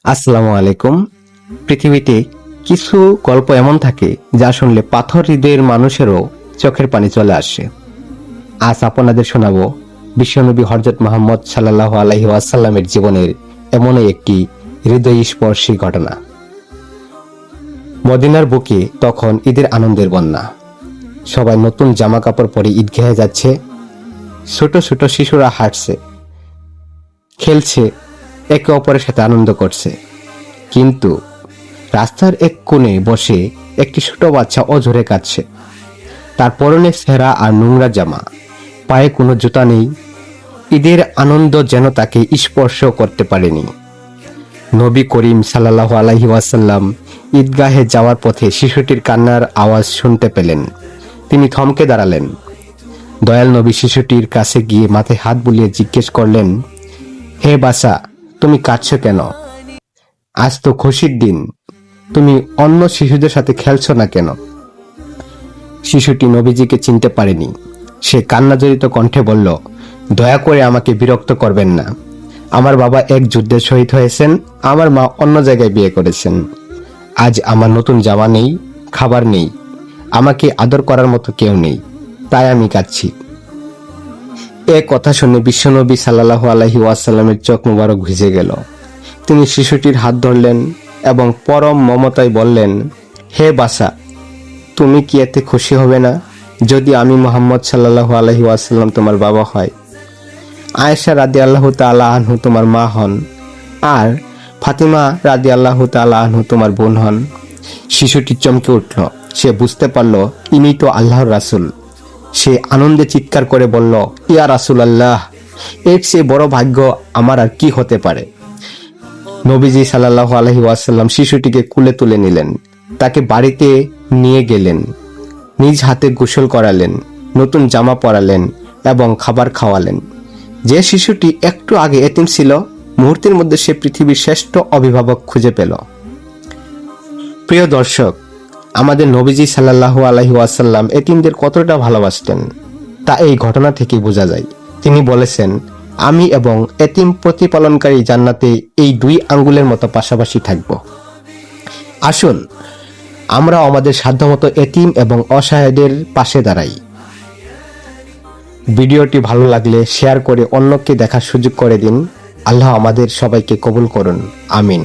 আসসালামু আলাইকুম। পৃথিবীতে কিছু গল্প এমন থাকে যা শুনলে পাথর হৃদয়ের মানুষেরও চোখের পানি চলে আসে। আজ আপনাদের শোনাবো বিশ্বনবী হযরত মুহাম্মদ সাল্লাল্লাহু আলাইহি ওয়াসাল্লামের জীবনের এমনই একটি হৃদয়স্পর্শী ঘটনা। মদিনার বুকে তখন ঈদের আনন্দের বন্যা। সবাই নতুন জামা কাপড় পরে ঈদগাহে যাচ্ছে। ছোট ছোট শিশুরা হাঁটছে, খেলছে, একে অপরের সাথে আনন্দ করছে। কিন্তু রাস্তার এক কোণে বসে একটি ছোট বাচ্চা অঝরে কাঁদছে। তার পরনে ছেঁড়া আর নোংরা জামা, পায়ে কোনো জুতা নেই। ঈদের আনন্দ যেন তাকে স্পর্শ করতে পারেনি। নবী করিম সাল্লাল্লাহু আলাইহি ওয়াসাল্লাম ঈদগাহে যাওয়ার পথে শিশুটির কান্নার আওয়াজ শুনতে পেলেন। তিনি থমকে দাঁড়ালেন। দয়াল নবী শিশুটির কাছে গিয়ে মাথায় হাত বুলিয়ে জিজ্ঞেস করলেন, হে বাছা, তুমি কাঁদছো কেন? আজ তো খুশির দিন, তুমি অন্য শিশুদের সাথে খেলছো না কেন? শিশুটি নবীজিকে চিনতে পারেনি। সে কান্নাজড়িত কণ্ঠে বলল, দয়া করে আমাকে বিরক্ত করবেন না। আমার বাবা এক যুদ্ধে শহীদ হয়েছেন, আমার মা অন্য জায়গায় বিয়ে করেছেন। আজ আমার নতুন জামা নেই, খাবার নেই, আমাকে আদর করার মতো কেউ নেই, তাই আমি কাঁদছি। এ কথা শুনে বিশ্বনবী সাল্লাল্লাহু আলাইহি ওয়াসাল্লামের চোখ মুবারক ভিজে গেল। তিনি শিশুটির হাত ধরলেন এবং পরম মমতায় বললেন, হে বাছা, তুমি কি এতে খুশি হবে না যদি আমি মুহাম্মদ সাল্লাল্লাহু আলাইহি ওয়াসাল্লাম তোমার বাবা হয়, আয়েশা রাদিয়াল্লাহু তাআলা আনহু তোমার মা হন, আর ফাতিমা রাদিয়াল্লাহু তাআলা আনহু তোমার বোন হন? শিশুটি চমকে উঠল। সে বুঝতে পারল ইনি তো আল্লাহর রাসূল। সে আনন্দে চিৎকার করে বলল, ইয়া রাসূলুল্লাহ, এর চেয়ে বড় ভাগ্য আমার আর কি হতে পারে? নবীজি সাল্লাল্লাহু আলাইহি ওয়াসাল্লাম শিশুটিকে কুলে তুলে নিলেন, তাকে বাড়িতে নিয়ে গেলেন, নিজ হাতে গোসল করালেন, নতুন জামা পরালেন এবং খাবার খাওয়ালেন। যে শিশুটি একটু আগে এতিম ছিল, মুহূর্তের মধ্যে সে পৃথিবীর শ্রেষ্ঠ অভিভাবক খুঁজে পেল। প্রিয় দর্শক, আমাদের নবীজি সাল্লাল্লাহু আলাইহি ওয়াসাল্লাম এতিমদের কতটা ভালোবাসতেন তা এই ঘটনা থেকে বোঝা যায়। তিনি বলেছেন, আমি এবং এতিম প্রতিপালনকারী জান্নাতে এই দুই আঙ্গুলের মতো পাশাপাশি থাকব। আসুন আমরা আমাদের সাধ্যমতো এতিম এবং অসহায়দের পাশে দাঁড়াই। ভিডিওটি ভালো লাগলে শেয়ার করে অন্যকে দেখার সুযোগ করে দিন। আল্লাহ আমাদের সবাইকে কবুল করুন। আমিন।